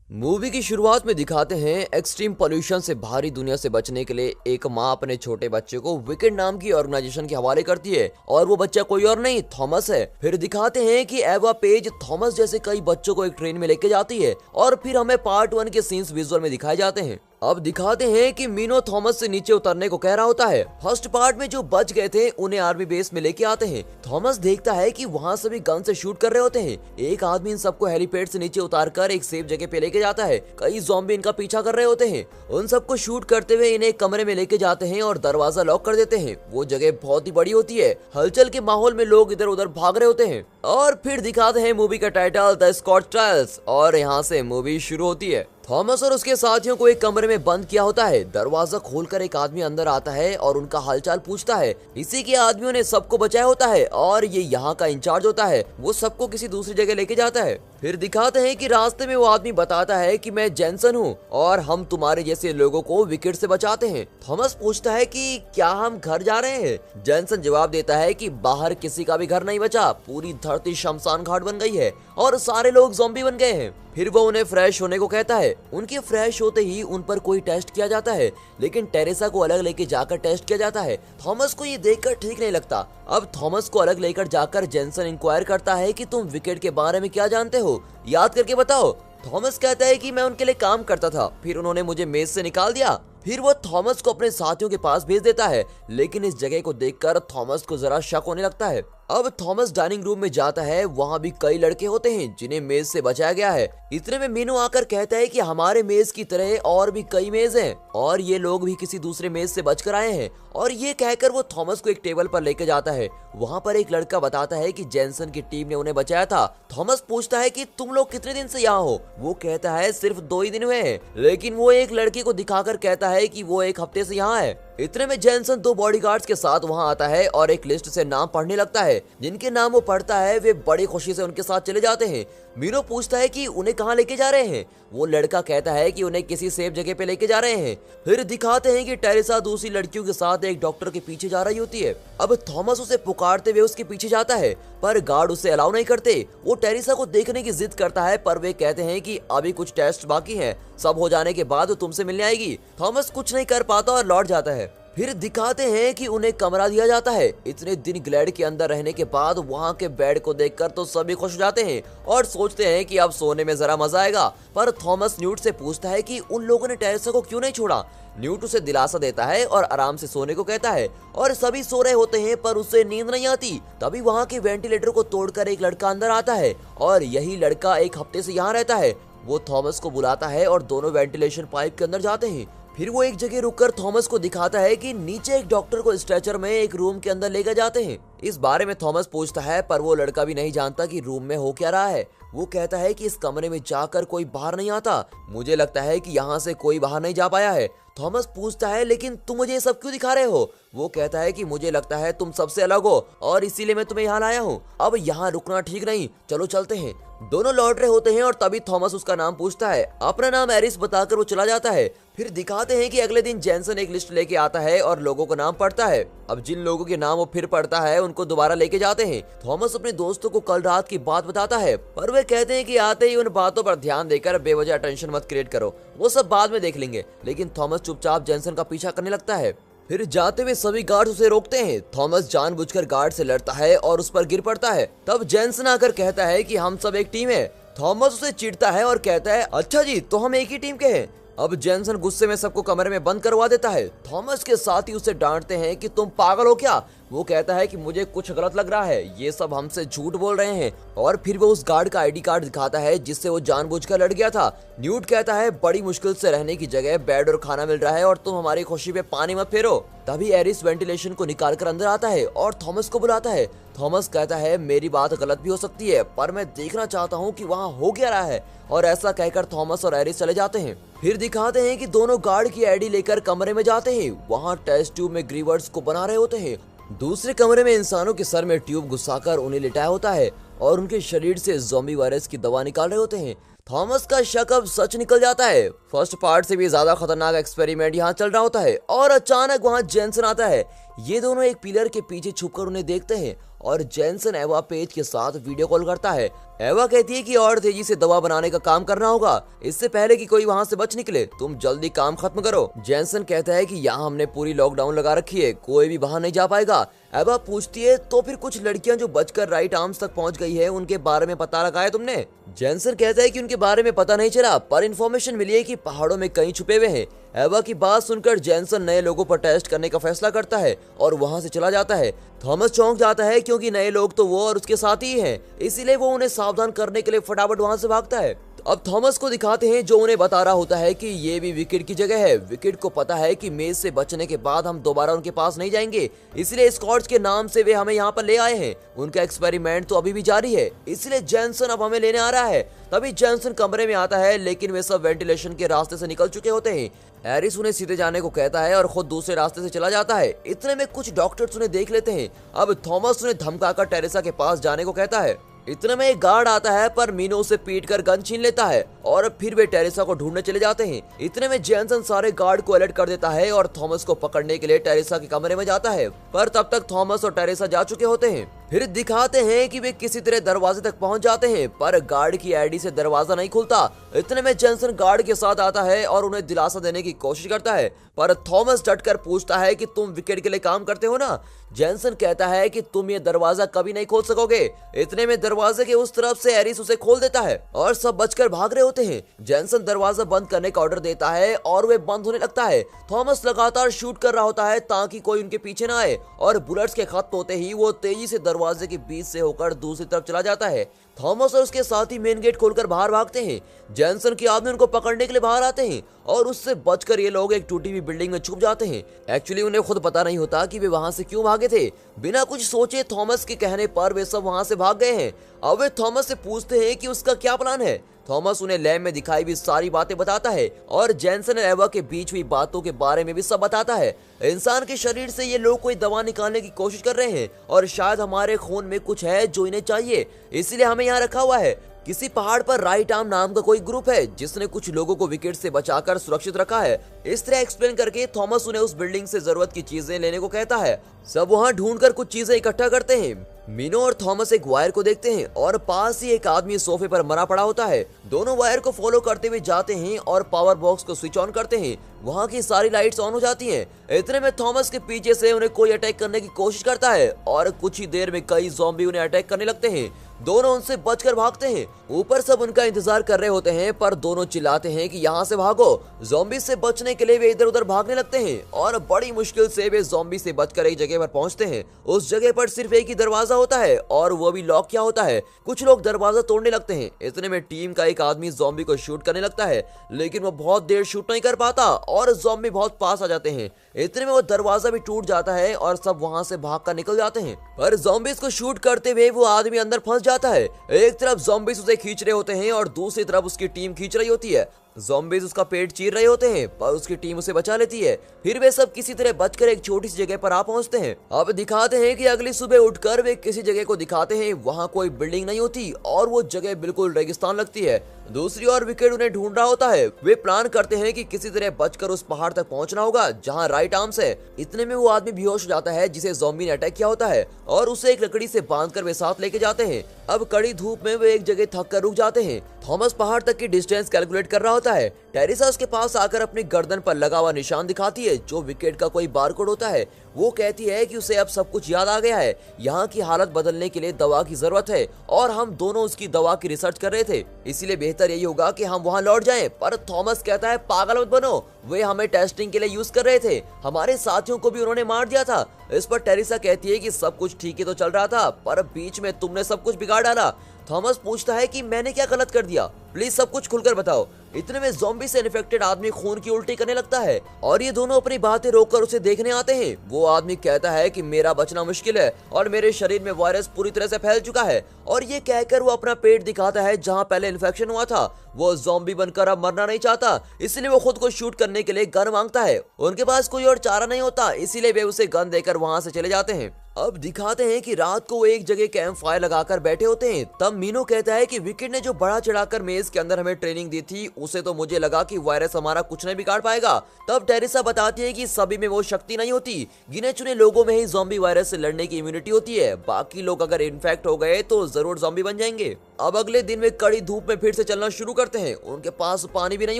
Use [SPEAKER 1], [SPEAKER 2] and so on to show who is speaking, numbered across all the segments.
[SPEAKER 1] Movie की शुरुआत में दिखाते हैं एक्सट्रीम पोल्यूशन से भारी दुनिया से बचने के लिए एक माँ अपने छोटे बच्चे को विकेड नाम की ऑर्गेनाइजेशन के हवाले करती है और वो बच्चा कोई और नहीं थॉमस है। फिर दिखाते हैं कि एवा पेज थॉमस जैसे कई बच्चों को एक ट्रेन में लेके जाती है और फिर हमें पार्ट 1 के सीन्स विजुअल में दिखाए जाते हैं। अब दिखाते हैं कि मीनो थॉमस से नीचे उतरने को कह रहा होता है। फर्स्ट पार्ट में जो बच गए थे उन्हें आर्मी बेस में लेके आते हैं। थॉमस देखता है कि वहाँ सभी गन से शूट कर रहे होते हैं। एक आदमी इन सबको हेलीपैड से नीचे उतारकर एक सेफ जगह पे लेके जाता है। कई ज़ॉम्बी इनका पीछा कर रहे होते हैं। उन सबको शूट करते हुए इन्हें एक कमरे में लेके जाते हैं और दरवाजा लॉक कर देते हैं। वो जगह बहुत ही बड़ी होती है। हलचल के माहौल में लोग इधर उधर भाग रहे होते हैं और फिर दिखाते हैं मूवी का टाइटल द स्कॉट ट्रायल्स और यहाँ से मूवी शुरू होती है। थॉमस और उसके साथियों को एक कमरे में बंद किया होता है। दरवाजा खोलकर एक आदमी अंदर आता है और उनका हालचाल पूछता है। इसी के आदमियों ने सबको बचाया होता है और ये यहाँ का इंचार्ज होता है। वो सबको किसी दूसरी जगह लेके जाता है। फिर दिखाते हैं कि रास्ते में वो आदमी बताता है कि मैं जेनसन हूँ और हम तुम्हारे जैसे लोगों को विकेट से बचाते हैं। थॉमस पूछता है कि क्या हम घर जा रहे हैं। जेनसन जवाब देता है कि बाहर किसी का भी घर नहीं बचा, पूरी धरती शमशान घाट बन गई है और सारे लोग ज़ॉम्बी बन गए हैं। फिर वो उन्हें फ्रेश होने को कहता है। उनके फ्रेश होते ही उन पर कोई टेस्ट किया जाता है, लेकिन टेरेसा को अलग लेके जाकर टेस्ट किया जाता है। थॉमस को ये देखकर ठीक नहीं लगता। अब थॉमस को अलग लेकर जाकर जेनसन इंक्वायर करता है कि तुम विकेट के बारे में क्या जानते हो, याद करके बताओ। थॉमस कहता है कि मैं उनके लिए काम करता था, फिर उन्होंने मुझे मेज से निकाल दिया। फिर वो थॉमस को अपने साथियों के पास भेज देता है, लेकिन इस जगह को देखकर थॉमस को जरा शक होने लगता है। अब थॉमस डाइनिंग रूम में जाता है। वहाँ भी कई लड़के होते हैं जिन्हें मेज से बचाया गया है। इतने में मीनू आकर कहता है कि हमारे मेज की तरह और भी कई मेज हैं और ये लोग भी किसी दूसरे मेज से बचकर आए हैं। और ये कहकर वो थॉमस को एक टेबल पर लेके जाता है। वहाँ पर एक लड़का बताता है कि जेनसन की टीम ने उन्हें बचाया था। थॉमस पूछता है कि तुम लोग कितने दिन से यहाँ हो। वो कहता है सिर्फ 2 ही दिन हुए हैं, लेकिन वो एक लड़के को दिखाकर कहता है कि वो 1 हफ्ते से यहाँ है। इतने में जेनसन 2 बॉडीगार्ड्स के साथ वहाँ आता है और एक लिस्ट से नाम पढ़ने लगता है। जिनके नाम वो पढ़ता है वे बड़ी खुशी से उनके साथ चले जाते हैं। मीनो पूछता है कि उन्हें कहाँ लेके जा रहे हैं। वो लड़का कहता है कि उन्हें किसी सेफ जगह पे लेके जा रहे हैं। फिर दिखाते हैं कि टेरेसा दूसरी लड़कियों के साथ एक डॉक्टर के पीछे जा रही होती है। अब थॉमस उसे पुकारते हुए उसके पीछे जाता है, पर गार्ड उसे अलाउ नहीं करते। वो टेरेसा को देखने की जिद करता है, पर वे कहते हैं कि अभी कुछ टेस्ट बाकी हैं, सब हो जाने के बाद वो तुमसे मिलने आएगी। थॉमस कुछ नहीं कर पाता और लौट जाता है। फिर दिखाते हैं कि उन्हें कमरा दिया जाता है। इतने दिन ग्लैड के अंदर रहने के बाद वहाँ के बेड को देखकर तो सभी खुश हो जाते हैं और सोचते हैं कि अब सोने में जरा मजा आएगा। पर थॉमस न्यूट से पूछता है कि उन लोगों ने टेरेसा को क्यों नहीं छोड़ा। न्यूट उसे दिलासा देता है और आराम से सोने को कहता है और सभी सो रहे होते हैं, पर उसे नींद नहीं आती। तभी वहाँ के वेंटिलेटर को तोड़कर एक लड़का अंदर आता है और यही लड़का 1 हफ्ते से यहाँ रहता है। वो थॉमस को बुलाता है और दोनों वेंटिलेशन पाइप के अंदर जाते हैं। फिर वो एक जगह रुककर थॉमस को दिखाता है कि नीचे एक डॉक्टर को स्ट्रेचर में एक रूम के अंदर लेकर जाते हैं। इस बारे में थॉमस पूछता है, पर वो लड़का भी नहीं जानता कि रूम में हो क्या रहा है। वो कहता है कि इस कमरे में जाकर कोई बाहर नहीं आता। मुझे लगता है कि यहाँ से कोई बाहर नहीं जा पाया है। थॉमस पूछता है, लेकिन तुम मुझे ये सब क्यों दिखा रहे हो। वो कहता है कि मुझे लगता है तुम सबसे अलग हो और इसीलिए मैं तुम्हें यहाँ लाया हूँ। अब यहाँ रुकना ठीक नहीं, चलो चलते हैं। दोनों लौट रहे होते हैं और तभी थॉमस उसका नाम पूछता है। अपना नाम एरिस बताकर वो चला जाता है। फिर दिखाते हैं कि अगले दिन जेनसन एक लिस्ट लेके आता है और लोगों का नाम पढ़ता है। अब जिन लोगों के नाम वो फिर पढ़ता है उनको दोबारा लेके जाते हैं। थॉमस अपने दोस्तों को कल रात की बात बताता है, पर वे कहते हैं कि आते ही उन बातों पर ध्यान देकर बेवजह टेंशन मत क्रिएट करो, वो सब बाद में देख लेंगे। लेकिन थॉमस चुपचाप जेनसन का पीछा करने लगता है। फिर जाते हुए सभी गार्ड उसे रोकते हैं। थॉमस जानबूझकर गार्ड से लड़ता है और उस पर गिर पड़ता है। तब जेनसन आकर कहता है कि हम सब एक टीम है। थॉमस उसे चिढ़ता है और कहता है, अच्छा जी, तो हम एक ही टीम के हैं। अब जेनसन गुस्से में सबको कमरे में बंद करवा देता है। थॉमस के साथी उसे डांटते हैं कि तुम पागल हो क्या। वो कहता है कि मुझे कुछ गलत लग रहा है, ये सब हमसे झूठ बोल रहे हैं। और फिर वो उस गार्ड का आईडी कार्ड दिखाता है जिससे वो जानबूझकर लड़ गया था। न्यूट कहता है, बड़ी मुश्किल से रहने की जगह बेड और खाना मिल रहा है और तुम हमारी खुशी पे पानी मत फेरो। तभी एरिस वेंटिलेशन को निकालकर अंदर आता है और थॉमस को बुलाता है। थॉमस कहता है, मेरी बात गलत भी हो सकती है, पर मैं देखना चाहता हूँ कि वहाँ हो क्या रहा है। और ऐसा कहकर थॉमस और एरिस चले जाते हैं। फिर दिखाते हैं कि दोनों गार्ड की आईडी लेकर कमरे में जाते हैं। वहाँ टेस्ट ट्यूब में ग्रीवर्स को बना रहे होते हैं। दूसरे कमरे में इंसानों के सर में ट्यूब घुसाकर उन्हें लिटाया होता है और उनके शरीर से ज़ॉम्बी वायरस की दवा निकाल रहे होते हैं। थॉमस का शक अब सच निकल जाता है। फर्स्ट पार्ट से भी ज्यादा खतरनाक एक्सपेरिमेंट यहाँ चल रहा होता है और अचानक वहाँ जेनसन आता है। ये दोनों एक पिलर के पीछे छुपकर उन्हें देखते हैं और जेनसन एवा पेज के साथ वीडियो कॉल करता है। एवा कहती है कि और तेजी से दवा बनाने का काम करना होगा इससे पहले कि कोई वहाँ से बच निकले, तुम जल्दी काम खत्म करो। जेनसन कहता है कि यहाँ हमने पूरी लॉकडाउन लगा रखी है, कोई भी बाहर नहीं जा पाएगा। एवा पूछती है तो फिर कुछ लड़कियां जो बचकर राइट आर्म्स तक पहुंच गई है उनके बारे में पता लगाया तुमने? जेनसन कहता है कि उनके बारे में पता नहीं चला पर इन्फॉर्मेशन मिली है कि पहाड़ों में कहीं छुपे हुए हैं। एवा की बात सुनकर जेनसन नए लोगों पर टेस्ट करने का फैसला करता है और वहां से चला जाता है। थॉमस चौंक जाता है क्योंकि नए लोग तो वो और उसके साथी ही हैं, इसीलिए वो उन्हें सावधान करने के लिए फटाफट वहां से भागता है। अब थॉमस को दिखाते हैं जो उन्हें बता रहा होता है कि ये भी विकेट की जगह है। विकेट को पता है कि मेज से बचने के बाद हम दोबारा उनके पास नहीं जाएंगे, इसलिए स्कॉट्स के नाम से वे हमें यहाँ पर ले आए हैं। उनका एक्सपेरिमेंट तो अभी भी जारी है, इसलिए जेनसन अब हमें लेने आ रहा है। तभी जेनसन कमरे में आता है लेकिन वे सब वेंटिलेशन के रास्ते से निकल चुके होते हैं। एरिस उन्हें सीधे जाने को कहता है और खुद दूसरे रास्ते से चला जाता है। इतने में कुछ डॉक्टर्स उन्हें देख लेते हैं। अब थॉमस उन्हें धमकाकर टेरेसा के पास जाने को कहता है। इतने में एक गार्ड आता है पर मीनो उसे पीट कर गन छीन लेता है और फिर वे टेरेसा को ढूंढने चले जाते हैं। इतने में जेनसन सारे गार्ड को अलर्ट कर देता है और थॉमस को पकड़ने के लिए टेरेसा के कमरे में जाता है, पर तब तक थॉमस और टेरेसा जा चुके होते हैं। फिर दिखाते हैं कि वे किसी तरह दरवाजे तक पहुंच जाते हैं पर गार्ड की आईडी से दरवाजा नहीं खुलता। इतने में जेनसन गार्ड के साथ आता है और उन्हें दिलासा देने की कोशिश करता है पर थॉमस डटकर पूछता है कि तुम विकेट के लिए काम करते हो ना? जेनसन कहता है कि तुम ये दरवाजा कभी नहीं खोल सकोगे। इतने में दरवाजे के उस तरफ से एरिस उसे खोल देता है और सब बचकर भाग रहे होते हैं। जेनसन दरवाजा बंद करने का ऑर्डर देता है और वे बंद होने लगता है। थॉमस लगातार शूट कर रहा होता है ताकि कोई उनके पीछे ना आए और बुलेट्स के खत्म होते ही वो तेजी से दरवाजे के बीच से होकर दूसरी तरफ चला जाता है। थॉमस और उसके साथी मेन गेट खोलकर बाहर भागते हैं। जेनसन के आदमी उनको पकड़ने के लिए बाहर आते हैं और उससे बचकर ये लोग एक टूटी हुई बिल्डिंग में छुप जाते हैं। एक्चुअली उन्हें खुद पता नहीं होता कि वे वहां से क्यों भागे थे। बिना कुछ सोचे थॉमस के कहने पर वे सब वहां से भाग गए हैं। अब वे थॉमस से पूछते हैं कि उसका क्या प्लान है। थॉमस उन्हें लैब में दिखाई भी सारी बातें बताता है और जेनसन और एवा के बीच हुई बातों के बारे में भी सब बताता है। इंसान के शरीर से ये लोग कोई दवा निकालने की कोशिश कर रहे हैं और शायद हमारे खून में कुछ है जो इन्हें चाहिए, इसलिए हमें यहाँ रखा हुआ है। किसी पहाड़ पर राइट आर्म नाम का कोई ग्रुप है जिसने कुछ लोगों को विकेट से बचाकर सुरक्षित रखा है। इस तरह एक्सप्लेन करके थॉमस उन्हें उस बिल्डिंग से जरूरत की चीजें लेने को कहता है। सब वहाँ ढूंढकर कुछ चीजें इकट्ठा करते हैं। मीनो और थॉमस एक वायर को देखते हैं और पास ही एक आदमी सोफे पर मरा पड़ा होता है। दोनों वायर को फॉलो करते हुए जाते हैं और पावर बॉक्स को स्विच ऑन करते हैं। वहाँ की सारी लाइट्स ऑन हो जाती हैं। इतने में थॉमस के पीछे से उन्हें कोई अटैक करने की कोशिश करता है और कुछ ही देर में कई ज़ॉम्बी उन्हें अटैक करने लगते हैं। दोनों उनसे बचकर भागते हैं। ऊपर सब उनका इंतजार कर रहे होते हैं पर दोनों चिल्लाते हैं कि यहाँ से भागो। ज़ॉम्बी से बचने के लिए वे इधर उधर भागने लगते हैं और बड़ी मुश्किल से वे ज़ॉम्बी से बचकर एक जगह पर पहुंचते हैं। उस जगह पर सिर्फ एक ही दरवाजा होता है और वो भी लॉक किया होता है। कुछ लोग दरवाजा तोड़ने लगते हैं। इतने में टीम का एक आदमी ज़ॉम्बी को शूट करने लगता है लेकिन वो बहुत देर शूट नहीं कर पाता और ज़ॉम्बी बहुत पास आ जाते हैं। इतने में वो दरवाजा भी टूट जाता है और सब वहां से भागकर निकल जाते हैं। पर ज़ॉम्बीज को शूट करते हुए वो आदमी अंदर फंस जाता है। एक तरफ ज़ॉम्बीज उसे खींच रहे होते हैं और दूसरी तरफ उसकी टीम खींच रही होती है। ज़ॉम्बीज उसका पेट चीर रहे होते हैं पर उसकी टीम उसे बचा लेती है। फिर वे सब किसी तरह बचकर एक छोटी सी जगह पर आ पहुंचते हैं। अब दिखाते हैं कि अगली सुबह उठकर वे किसी जगह को दिखाते हैं। वहां कोई बिल्डिंग नहीं होती और वो जगह बिल्कुल रेगिस्तान लगती है। दूसरी ओर विकेट उन्हें ढूंढ रहा होता है। वे प्लान करते हैं कि किसी तरह बचकर उस पहाड़ तक पहुंचना होगा जहां राइट आर्म्स है। इतने में वो आदमी बेहोश हो जाता है जिसे ज़ॉम्बी ने अटैक किया होता है और उसे एक लकड़ी से बांधकर वे साथ लेके जाते हैं। अब कड़ी धूप में वे एक जगह थक कर रुक जाते हैं। थॉमस पहाड़ तक की डिस्टेंस कैलकुलेट कर रहा होता है। टेरेसा उसके पास आकर अपनी गर्दन पर लगा हुआ निशान दिखाती है जो विकेट का कोई बारकोड होता है। वो कहती है कि उसे अब सब कुछ याद आ गया है। यहाँ की हालत बदलने के लिए दवा की जरूरत है और हम दोनों उसकी दवा की रिसर्च कर रहे थे, इसीलिए बेहतर यही होगा कि हम वहाँ लौट जाएं। पर थॉमस कहता है पागल मत बनो, वे हमें टेस्टिंग के लिए यूज कर रहे थे, हमारे साथियों को भी उन्होंने मार दिया था। इस पर टेरेसा कहती है कि सब कुछ ठीक ही तो चल रहा था पर बीच में तुमने सब कुछ बिगाड़ डाला। थॉमस पूछता है कि मैंने क्या गलत कर दिया, प्लीज सब कुछ खुलकर बताओ। इतने में ज़ॉम्बी से इन्फेक्टेड आदमी खून की उल्टी करने लगता है और ये दोनों अपनी बातें रोककर उसे देखने आते हैं। वो आदमी कहता है कि मेरा बचना मुश्किल है और मेरे शरीर में वायरस पूरी तरह से फैल चुका है और ये कहकर वो अपना पेट दिखाता है जहाँ पहले इन्फेक्शन हुआ था। वो ज़ॉम्बी बनकर अब मरना नहीं चाहता, इसलिए वो खुद को शूट करने के लिए गन मांगता है। उनके पास कोई और चारा नहीं होता, इसीलिए वे उसे गन देकर वहां से चले जाते हैं। अब दिखाते हैं कि रात को वो एक जगह कैंप फायर लगाकर बैठे होते हैं। तब मीनो कहता है कि विकेट ने जो बड़ा चढ़ाकर मेज के अंदर हमें ट्रेनिंग दी थी, उसे तो मुझे लगा कि वायरस हमारा कुछ नहीं बिगाड़ पाएगा। तब टेरेसा बताती है कि सभी में वो शक्ति नहीं होती, गिने चुने लोगों में ही ज़ॉम्बी वायरस से लड़ने की इम्यूनिटी होती है। बाकी लोग अगर इन्फेक्ट हो गए तो जरूर ज़ॉम्बी बन जाएंगे। अब अगले दिन वे कड़ी धूप में फिर से चलना शुरू करते हैं। उनके पास पानी भी नहीं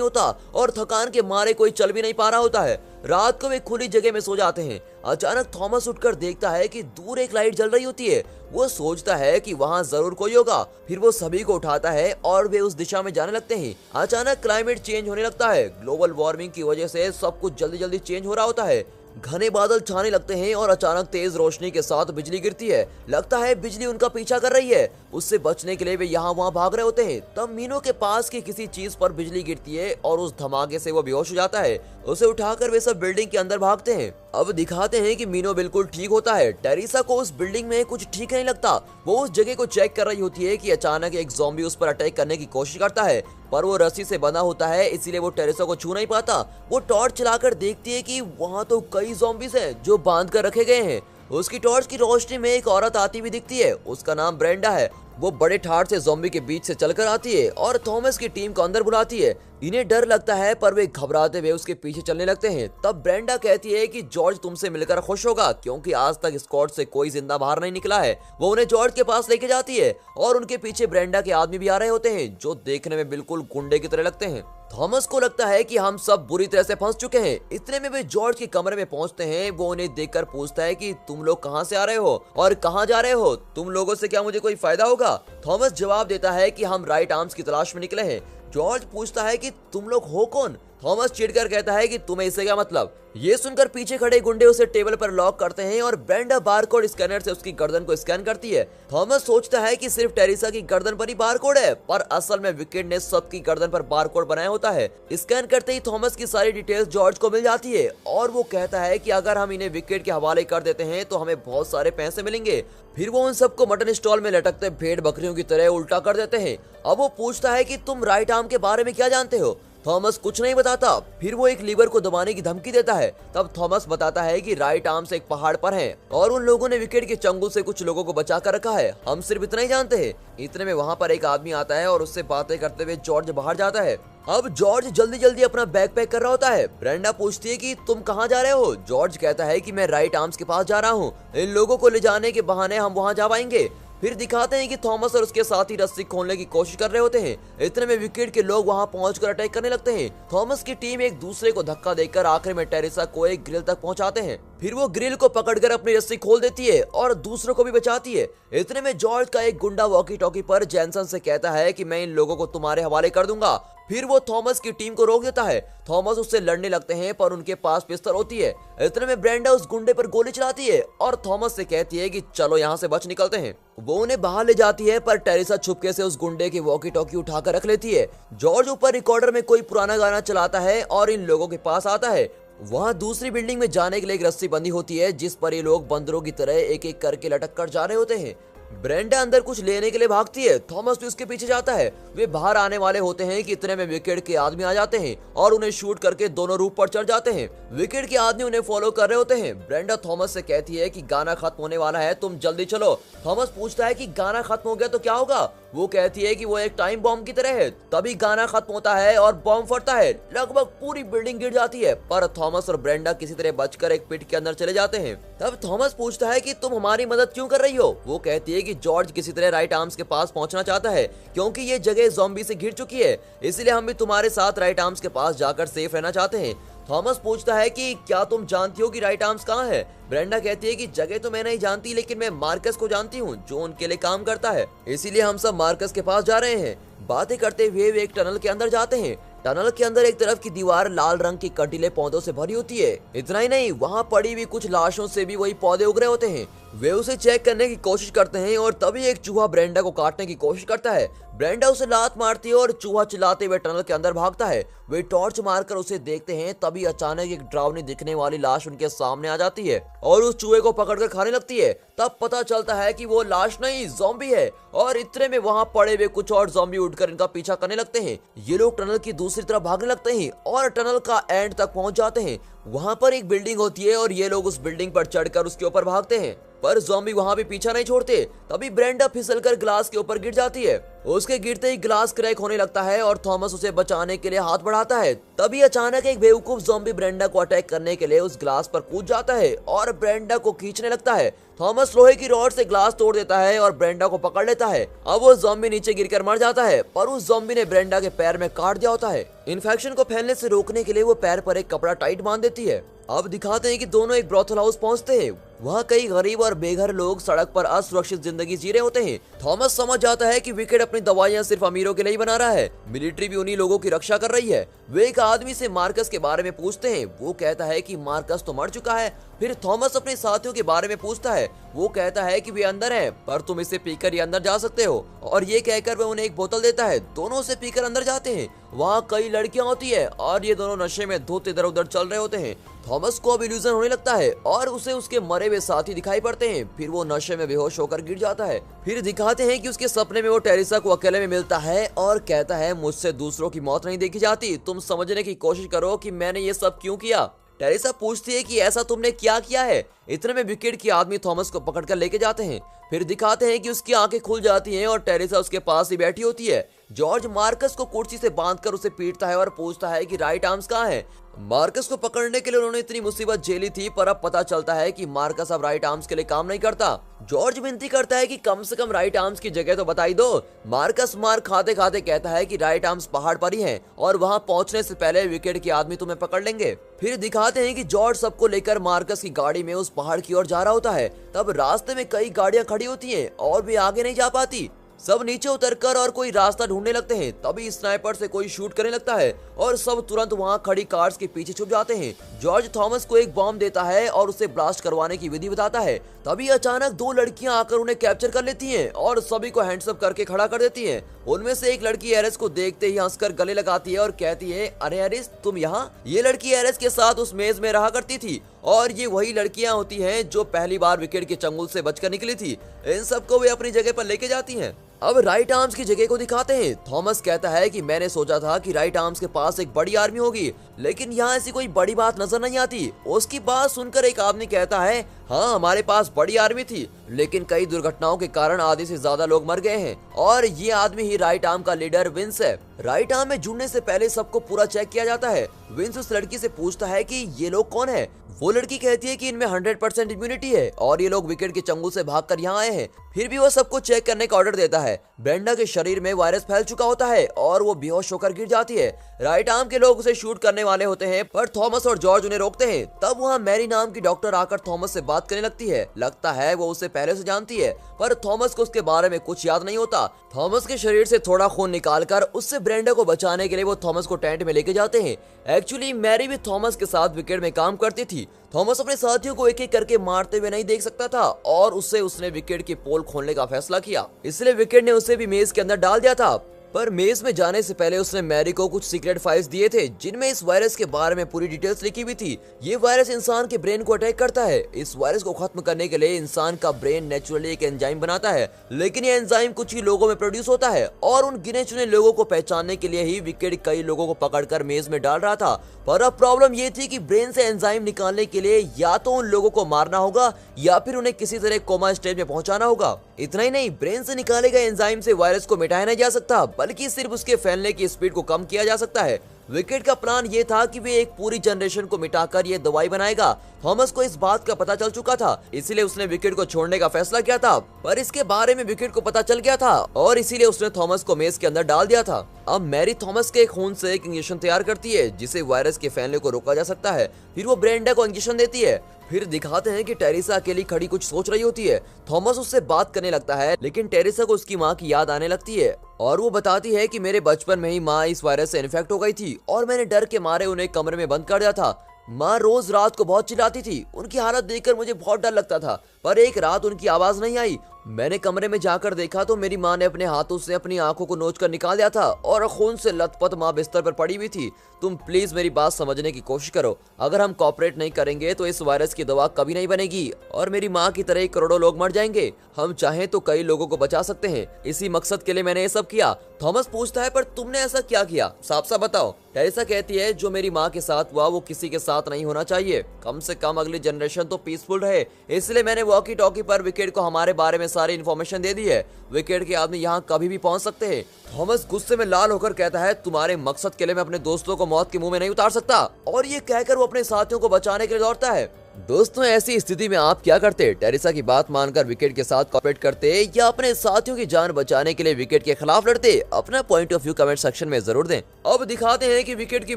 [SPEAKER 1] होता और थकान के मारे कोई चल भी नहीं पा रहा होता है। रात को वे खुली जगह में सो जाते हैं। अचानक थॉमस उठकर देखता है कि दूर एक लाइट जल रही होती है। वो सोचता है कि वहाँ जरूर कोई होगा। फिर वो सभी को उठाता है और वे उस दिशा में जाने लगते हैं। अचानक क्लाइमेट चेंज होने लगता है। ग्लोबल वार्मिंग की वजह से सब कुछ जल्दी जल्दी चेंज हो रहा होता है। घने बादल छाने लगते हैं और अचानक तेज रोशनी के साथ बिजली गिरती है। लगता है बिजली उनका पीछा कर रही है। उससे बचने के लिए वे यहाँ वहाँ भाग रहे होते हैं। तब मीनो के पास की किसी चीज पर बिजली गिरती है और उस धमाके से वो बेहोश हो जाता है। उसे उठाकर वे सब बिल्डिंग के अंदर भागते हैं। अब दिखाते हैं कि मीनो बिल्कुल ठीक होता है। टेरेसा को उस बिल्डिंग में कुछ ठीक नहीं लगता। वो उस जगह को चेक कर रही होती है कि अचानक एक ज़ॉम्बी उस पर अटैक करने की कोशिश करता है, पर वो रस्सी से बंधा होता है, इसीलिए वो टेरेसा को छू नहीं पाता। वो टॉर्च चलाकर देखती है कि वहाँ तो कई ज़ॉम्बीज हैं जो बांध कर रखे गए हैं। उसकी टॉर्च की रोशनी में एक औरत आती हुई दिखती है। उसका नाम ब्रेंडा है। वो बड़े ठाठ से ज़ॉम्बी के बीच से चलकर आती है और थॉमस की टीम को अंदर बुलाती है। इन्हें डर लगता है पर वे घबराते हुए उसके पीछे चलने लगते हैं। तब ब्रेंडा कहती है कि जॉर्ज तुमसे मिलकर खुश होगा, क्योंकि आज तक स्क्वाड से कोई जिंदा बाहर नहीं निकला है। वो उन्हें जॉर्ज के पास लेके जाती है और उनके पीछे ब्रेंडा के आदमी भी आ रहे होते हैं, जो देखने में बिल्कुल गुंडे की तरह लगते हैं। थॉमस को लगता है कि हम सब बुरी तरह से फंस चुके हैं। इतने में वे जॉर्ज के कमरे में पहुंचते हैं। वो उन्हें देखकर पूछता है कि तुम लोग कहां से आ रहे हो और कहां जा रहे हो? तुम लोगों से क्या मुझे कोई फायदा होगा? थॉमस जवाब देता है कि हम राइट आर्म्स की तलाश में निकले हैं। जॉर्ज पूछता है कि तुम लोग हो कौन? थॉमस चिढ़कर कहता है कि तुम्हें इससे क्या मतलब? ये सुनकर पीछे खड़े गुंडे उसे टेबल पर लॉक करते हैं और ब्रेंडा बारकोड स्कैनर से उसकी गर्दन को स्कैन करती है। थॉमस सोचता है कि सिर्फ टेरेसा की गर्दन पर ही बारकोड है, पर असल में विकेट ने सबकी गर्दन पर बारकोड बनाया होता है। स्कैन करते ही थॉमस की सारी डिटेल्स जॉर्ज को मिल जाती है और वो कहता है कि अगर हम इन्हें विकेट के हवाले कर देते हैं तो हमें बहुत सारे पैसे मिलेंगे। फिर वो उन सबको मटन स्टॉल में लटकते भेड़ बकरियों की तरह उल्टा कर देते हैं। अब वो पूछता है कि तुम राइट आर्म के बारे में क्या जानते हो? थॉमस कुछ नहीं बताता। फिर वो एक लीवर को दबाने की धमकी देता है। तब थॉमस बताता है कि राइट आर्म से एक पहाड़ पर है और उन लोगों ने विकेट के चंगुल से कुछ लोगों को बचा कर रखा है। हम सिर्फ इतना ही जानते हैं। इतने में वहाँ पर एक आदमी आता है और उससे बातें करते हुए जॉर्ज बाहर जाता है। अब जॉर्ज जल्दी जल्दी अपना बैग पैक कर रहा होता है। ब्रेंडा पूछती है कि तुम कहाँ जा रहे हो? जॉर्ज कहता है कि मैं राइट आर्म्स के पास जा रहा हूँ। इन लोगों को ले जाने के बहाने हम वहाँ जा पाएंगे। फिर दिखाते हैं कि थॉमस और उसके साथी रस्सी खोलने की कोशिश कर रहे होते हैं। इतने में विकेट के लोग वहां पहुंचकर अटैक करने लगते हैं। थॉमस की टीम एक दूसरे को धक्का देकर आखिर में टेरेसा को एक ग्रिल तक पहुंचाते हैं। फिर वो ग्रिल को पकड़कर अपनी रस्सी खोल देती है और दूसरों को भी बचाती है। इतने में जॉर्ज का एक गुंडा वॉकी टॉकी पर जैनसन से कहता है कि मैं इन लोगों को तुम्हारे हवाले कर दूंगा। फिर वो थॉमस की टीम को रोक देता है। थॉमस उससे लड़ने लगते हैं पर उनके पास पिस्तौल होती है। इतने में ब्रेंडा उस गुंडे पर गोली चलाती है और थॉमस से कहती है कि चलो यहाँ से बच निकलते हैं। वो उन्हें बाहर ले जाती है पर टेरेसा छुपके से उस गुंडे की वॉकी टॉकी उठाकर रख लेती है। जॉर्ज ऊपर रिकॉर्डर में कोई पुराना गाना चलाता है और इन लोगों के पास आता है। वहाँ दूसरी बिल्डिंग में जाने के लिए एक रस्सी बंधी होती है, जिस पर ये लोग बंदरों की तरह एक एक करके लटक कर जा रहे होते हैं। ब्रेंडा अंदर कुछ लेने के लिए भागती है। थॉमस भी उसके पीछे जाता है। वे बाहर आने वाले होते हैं कि इतने में विकेट के आदमी आ जाते हैं और उन्हें शूट करके दोनों रूफ पर चढ़ जाते हैं। विकेट के आदमी उन्हें फॉलो कर रहे होते हैं। ब्रेंडा थॉमस से कहती है कि गाना खत्म होने वाला है, तुम जल्दी चलो। थॉमस पूछता है कि गाना खत्म हो गया तो क्या होगा? वो कहती है कि वो एक टाइम बॉम्ब की तरह है। तभी गाना खत्म होता है और बॉम्ब फटता है। लगभग पूरी बिल्डिंग गिर जाती है, पर थॉमस और ब्रेंडा किसी तरह बचकर एक पिट के अंदर चले जाते हैं। तब थॉमस पूछता है कि तुम हमारी मदद क्यों कर रही हो? वो कहती है कि जॉर्ज किसी तरह राइट आर्म्स के पास पहुंचना चाहता है, क्योंकि ये जगह ज़ॉम्बी से घिर चुकी है। इसलिए हम भी तुम्हारे साथ राइट आर्म्स के पास जाकर सेफ रहना चाहते हैं। थॉमस पूछता है कि क्या तुम जानती हो कि राइट आर्म्स कहाँ है? ब्रेंडा कहती है कि जगह तो मैं नहीं जानती, लेकिन मैं मार्कस को जानती हूँ जो उनके लिए काम करता है, इसीलिए हम सब मार्कस के पास जा रहे हैं। बातें करते हुए वे एक टनल के अंदर जाते हैं। टनल के अंदर एक तरफ की दीवार लाल रंग की कंटीले पौधों से भरी होती है। इतना ही नहीं, वहाँ पड़ी हुई कुछ लाशों से भी वही पौधे उग रहे होते हैं। वे उसे चेक करने की कोशिश करते हैं और तभी एक चूहा ब्रेंडा को काटने की कोशिश करता है। ब्रेंडा उसे लात मारती है और चूहा चिल्लाते हुए टनल के अंदर भागता है। वे टॉर्च मारकर उसे देखते हैं, तभी अचानक एक डरावनी दिखने वाली लाश उनके सामने आ जाती है और उस चूहे को पकड़कर खाने लगती है। तब पता चलता है कि वो लाश नहीं, ज़ॉम्बी है। और इतने में वहाँ पड़े हुए कुछ और ज़ॉम्बी उठकर इनका पीछा करने लगते हैं। ये लोग टनल की दूसरी तरफ भागने लगते हैं और टनल का एंड तक पहुंच जाते हैं। वहाँ पर एक बिल्डिंग होती है और ये लोग उस बिल्डिंग पर चढ़कर उसके ऊपर भागते हैं, पर ज़ॉम्बी वहाँ भी पीछा नहीं छोड़ते। तभी ब्रेंडा फिसलकर ग्लास के ऊपर गिर जाती है। उसके गिरते ही ग्लास क्रैक होने लगता है और थॉमस उसे बचाने के लिए हाथ बढ़ाता है। तभी अचानक एक बेवकूफ ज़ॉम्बी ब्रेंडा को अटैक करने के लिए उस ग्लास पर कूद जाता है और ब्रेंडा को खींचने लगता है। थॉमस लोहे की रॉड से ग्लास तोड़ देता है और ब्रेंडा को पकड़ लेता है। अब वो ज़ॉम्बी नीचे गिरकर मर जाता है, पर उस ज़ॉम्बी ने ब्रेंडा के पैर में काट दिया होता है। इन्फेक्शन को फैलने से रोकने के लिए वो पैर पर एक कपड़ा टाइट बांध देती है। अब दिखाते हैं कि दोनों एक ब्रोथल हाउस पहुंचते हैं। वहाँ कई गरीब और बेघर लोग सड़क पर असुरक्षित जिंदगी जी रहे होते हैं। थॉमस समझ जाता है कि विकेट अपनी दवाइयाँ सिर्फ अमीरों के लिए ही बना रहा है। मिलिट्री भी उन्हीं लोगों की रक्षा कर रही है। वे एक आदमी से मार्कस के बारे में पूछते हैं। वो कहता है कि मार्कस तो मर चुका है। फिर थॉमस अपने साथियों के बारे में पूछता है। वो कहता है कि वे अंदर हैं, पर तुम इसे पीकर ही अंदर जा सकते हो, और ये कहकर वह उन्हें एक बोतल देता है। दोनों उसे पीकर अंदर जाते हैं। वहाँ कई लड़कियां होती है और ये दोनों नशे में धुत इधर उधर चल रहे होते हैं। थॉमस को अब इल्यूजन होने लगता है और उसे उसके मरे हुए साथी दिखाई पड़ते हैं। फिर वो नशे में बेहोश होकर गिर जाता है। फिर दिखाते हैं कि उसके सपने में वो टेरेसा को अकेले में मिलता है और कहता है, मुझसे दूसरों की मौत नहीं देखी जाती, तुम समझने की कोशिश करो कि मैंने ये सब क्यों किया। टेरेसा पूछती है कि ऐसा तुमने क्या किया है। इतने में विकेट की आदमी थॉमस को पकड़कर लेके जाते हैं। फिर दिखाते हैं कि उसकी आंखें खुल जाती हैं और टेरेसा उसके पास ही बैठी होती है। जॉर्ज मार्कस को कुर्सी से बांधकर उसे पीटता है और पूछता है कि राइट आर्म्स कहाँ है। मार्कस को पकड़ने के लिए उन्होंने इतनी मुसीबत झेली थी, पर अब पता चलता है कि मार्कस अब राइट आर्म्स के लिए काम नहीं करता। जॉर्ज विनती करता है कि कम से कम राइट आर्म्स की जगह तो बताई दो। मार्कस मार खाते खाते कहता है कि राइट आर्म्स पहाड़ पर ही हैं और वहां पहुंचने से पहले विकेट के आदमी तुम्हें पकड़ लेंगे। फिर दिखाते हैं कि जॉर्ज सबको लेकर मार्कस की गाड़ी में उस पहाड़ की ओर जा रहा होता है। तब रास्ते में कई गाड़ियां खड़ी होती हैं और वे आगे नहीं जा पाती। सब नीचे उतरकर और कोई रास्ता ढूंढने लगते हैं। तभी स्नाइपर से कोई शूट करने लगता है और सब तुरंत वहां खड़ी कार्स के पीछे छुप जाते हैं। जॉर्ज थॉमस को एक बॉम्ब देता है और उसे ब्लास्ट करवाने की विधि बताता है। तभी अचानक दो लड़कियां आकर उन्हें कैप्चर कर लेती हैं और सभी को हैंड्स अप करके खड़ा कर देती हैं। उनमें से एक लड़की एरिस को देखते ही हंसकर गले लगाती है और कहती है, अरे एरिस तुम यहाँ। ये लड़की एरिस के साथ उस मेज में रहा करती थी और ये वही लड़कियां होती हैं जो पहली बार विकेट के चंगुल से बचकर निकली थी। इन सबको वे अपनी जगह पर लेके जाती हैं। अब राइट आर्म्स की जगह को दिखाते हैं। थॉमस कहता है कि मैंने सोचा था कि राइट आर्म्स के पास एक बड़ी आर्मी होगी, लेकिन यहाँ ऐसी कोई बड़ी बात नजर नहीं आती। उसकी बात सुनकर एक आदमी कहता है, हाँ हमारे पास बड़ी आर्मी थी, लेकिन कई दुर्घटनाओं के कारण आधे से ज्यादा लोग मर गए हैं और ये आदमी ही राइट आर्म का लीडर विंस है। राइट आर्म में जुड़ने से पहले सबको पूरा चेक किया जाता है। विंस उस लड़की से पूछता है कि ये लोग कौन है। वो लड़की कहती है कि इनमें 100% इम्यूनिटी है और ये लोग विकेट के चंगुल से भागकर यहाँ आए हैं। फिर भी वो सबको चेक करने का ऑर्डर देता है। ब्रेंडा के शरीर में वायरस फैल चुका होता है और वो बेहोश होकर गिर जाती है। राइट आर्म के लोग उसे शूट करने वाले होते हैं, पर थॉमस और जॉर्ज उन्हें रोकते हैं। तब वहाँ मैरी नाम की डॉक्टर आकर थॉमस से बात करने लगती है। लगता है वो उसे पहले से जानती है, पर थॉमस को उसके बारे में कुछ याद नहीं होता। थॉमस के शरीर से थोड़ा खून निकालकर उससे ब्रेंडा को बचाने के लिए वो थॉमस को टेंट में लेके जाते हैं। एक्चुअली मैरी भी थॉमस के साथ विकेट में काम करती थी। थॉमस अपने साथियों को एक एक करके मारते हुए नहीं देख सकता था और उसने विकेट की पोल खोलने का फैसला किया। इसलिए विकेट ने उसे भी मेज के अंदर डाल दिया था। पर मेज में जाने से पहले उसने मैरी को कुछ सीक्रेट फाइल्स दिए थे, जिनमें इस वायरस के बारे में पूरी डिटेल्स लिखी हुई थी। ये वायरस इंसान के ब्रेन को अटैक करता है। इस वायरस को खत्म करने के लिए इंसान का ब्रेन नेचुरली एक एंजाइम बनाता है, लेकिन ये एंजाइम कुछ ही लोगों में प्रोड्यूस होता है और उन गिने चुने लोगों को पहचानने के लिए ही विकेट कई लोगों को पकड़कर मेज में डाल रहा था। पर अब प्रॉब्लम ये थी कि ब्रेन से एंजाइम निकालने के लिए या तो उन लोगों को मारना होगा या फिर उन्हें किसी तरह कोमा स्टेज में पहुंचाना होगा। इतना ही नहीं, ब्रेन से निकाले गए एंजाइम से वायरस को मिटाया नहीं जा सकता, बल्कि सिर्फ उसके फैलने की स्पीड को कम किया जा सकता है। विकेट का प्लान ये था कि वे एक पूरी जनरेशन को मिटाकर ये दवाई बनाएगा। थॉमस को इस बात का पता चल चुका था, इसीलिए उसने विकेट को छोड़ने का फैसला किया था। पर इसके बारे में विकेट को पता चल गया था और इसीलिए उसने थॉमस को मेज के अंदर डाल दिया था। अब मैरी थॉमस के खून से एक इंजेक्शन तैयार करती है, जिसे वायरस के फैलने को रोका जा सकता है। फिर वो ब्रेंडा को इंजेक्शन देती है। फिर दिखाते हैं कि टेरेसा अकेली खड़ी कुछ सोच रही होती है। थॉमस उससे बात करने लगता है, लेकिन टेरेसा को उसकी माँ की याद आने लगती है और वो बताती है कि मेरे बचपन में ही माँ इस वायरस से इन्फेक्ट हो गई थी और मैंने डर के मारे उन्हें कमरे में बंद कर दिया था। माँ रोज रात को बहुत चिल्लाती थी। उनकी हालत देखकर मुझे बहुत डर लगता था, पर एक रात उनकी आवाज नहीं आई मैंने कमरे में जाकर देखा तो मेरी माँ ने अपने हाथों से अपनी आंखों को नोच कर निकाल दिया था और खून से लथपथ माँ बिस्तर पर पड़ी हुई थी। तुम प्लीज मेरी बात समझने की कोशिश करो। अगर हम कॉपरेट नहीं करेंगे तो इस वायरस की दवा कभी नहीं बनेगी और मेरी माँ की तरह करोड़ों लोग मर जाएंगे। हम चाहें तो कई लोगों को बचा सकते हैं। इसी मकसद के लिए मैंने ये सब किया। थॉमस पूछता है, पर तुमने ऐसा क्या किया, साफ साफ बताओ। टेरेसा कहती है, जो मेरी माँ के साथ हुआ वो किसी के साथ नहीं होना चाहिए। कम से कम अगली जनरेशन तो पीसफुल रहे, इसलिए मैंने वॉकी टॉकी पर विकेट को हमारे बारे में सारी इन्फॉर्मेशन दे दी है। विकेट के आदमी यहाँ कभी भी पहुंच सकते हैं। थॉमस गुस्से में लाल होकर कहता है, तुम्हारे मकसद के लिए मैं अपने दोस्तों को मौत के मुंह में नहीं उतार सकता। और ये कहकर वो अपने साथियों को बचाने के लिए दौड़ता है। दोस्तों, ऐसी स्थिति में आप क्या करते? टेरेसा की बात मानकर विकेट के साथ कॉपरेट करते या अपने साथियों की जान बचाने के लिए विकेट के खिलाफ लड़ते? अपना point of view comment section में जरूर दें। अब दिखाते हैं कि विकेट की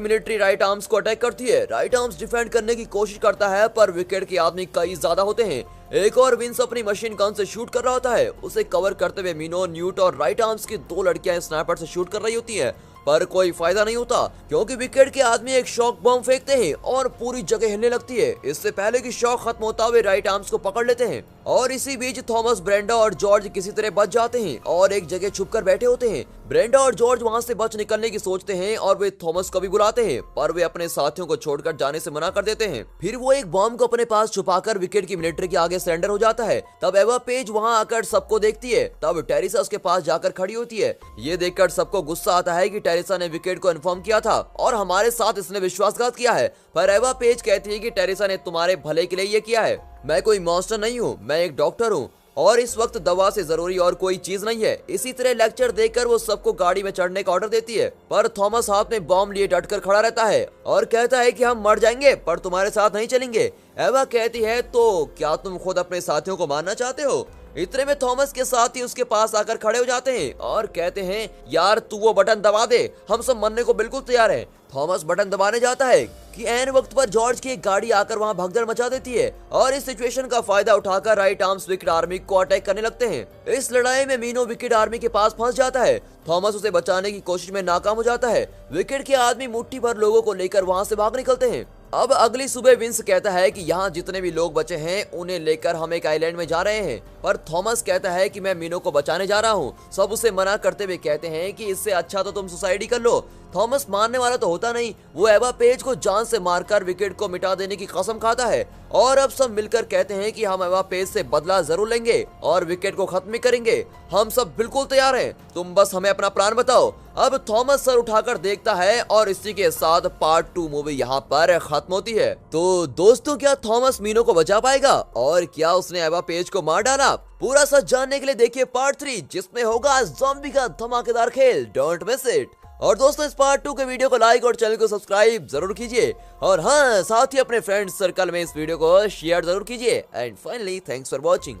[SPEAKER 1] मिलिट्री राइट आर्म्स को अटैक करती है। राइट आर्म्स डिफेंड करने की कोशिश करता है, पर विकेट के आदमी कई ज्यादा होते हैं। एक और विंस अपनी मशीन गन से शूट कर रहा होता है। उसे कवर करते हुए मीनो, न्यूट और राइट आर्म्स की दो लड़कियां स्नाइपर से शूट कर रही होती हैं, पर कोई फायदा नहीं होता क्योंकि विकेट के आदमी एक शॉक बम फेंकते हैं और पूरी जगह हिलने लगती है। इससे पहले कि शॉक खत्म होता हुए राइट आर्म्स को पकड़ लेते हैं और इसी बीच थॉमस, ब्रेंडा और जॉर्ज किसी तरह बच जाते हैं और एक जगह छुपकर बैठे होते हैं। ब्रेंडा और जॉर्ज वहां से बच निकलने की सोचते हैं और वे थॉमस को भी बुलाते हैं, पर वे अपने साथियों को छोड़कर जाने से मना कर देते हैं। फिर वो एक बम को अपने पास छुपाकर विकेट की मिलिट्री के आगे सरेंडर हो जाता है। तब एवा पेज वहां आकर सबको देखती है। तब टेरेसा उसके पास जाकर खड़ी होती है। ये देखकर सबको गुस्सा आता है कि टेरेसा ने विकेट को इन्फॉर्म किया था और हमारे साथ इसने विश्वासघात किया है। पर एवा पेज कहती है कि टेरेसा ने तुम्हारे भले के लिए ये किया है। मैं कोई मॉन्स्टर नहीं हूँ, मैं एक डॉक्टर हूँ और इस वक्त दवा से जरूरी और कोई चीज नहीं है। इसी तरह लेक्चर देकर वो सबको गाड़ी में चढ़ने का ऑर्डर देती है, पर थॉमस हाथ में बॉम्ब लिए डटकर खड़ा रहता है और कहता है कि हम मर जाएंगे पर तुम्हारे साथ नहीं चलेंगे। एवा कहती है, तो क्या तुम खुद अपने साथियों को मारना चाहते हो? इतने में थॉमस के साथ ही उसके पास आकर खड़े हो जाते हैं और कहते हैं, यार तू वो बटन दबा दे, हम सब मरने को बिल्कुल तैयार हैं। थॉमस बटन दबाने जाता है कि ऐन वक्त पर जॉर्ज की एक गाड़ी आकर वहां भगदड़ मचा देती है और इस सिचुएशन का फायदा उठाकर राइट आर्म्स विकेट आर्मी को अटैक करने लगते हैं। इस लड़ाई में मीनो विकेट आर्मी के पास फंस जाता है। थॉमस उसे बचाने की कोशिश में नाकाम हो जाता है। विकेट के आदमी मुट्ठी भर लोगों को लेकर वहां से भाग निकलते हैं। अब अगली सुबह विंस कहता है कि यहाँ जितने भी लोग बचे हैं उन्हें लेकर हम एक आइलैंड में जा रहे हैं, पर थॉमस कहता है कि मैं मीनो को बचाने जा रहा हूँ। सब उसे मना करते हुए कहते हैं कि इससे अच्छा तो तुम सुसाइड ही कर लो। थॉमस मारने वाला तो होता नहीं, वो एवा पेज को जान से मारकर विकेट को मिटा देने की कसम खाता है और अब सब मिलकर कहते हैं कि हम एवा पेज से बदला जरूर लेंगे और विकेट को खत्म करेंगे। हम सब बिल्कुल तैयार हैं, तुम बस हमें अपना प्लान बताओ। अब थॉमस सर उठाकर देखता है और इसी के साथ पार्ट 2 मूवी यहाँ पर खत्म होती है। तो दोस्तों, क्या थॉमस मीनो को बचा पाएगा और क्या उसने एवा पेज को मार डाला? पूरा सच जानने के लिए देखिए पार्ट 3, जिसमें होगा ज़ॉम्बी का धमाकेदार खेल। Don't miss it. और दोस्तों, इस पार्ट 2 के वीडियो को लाइक और चैनल को सब्सक्राइब जरूर कीजिए और हाँ, साथ ही अपने फ्रेंड्स सर्कल में इस वीडियो को शेयर जरूर कीजिए। And finally, thanks for watching.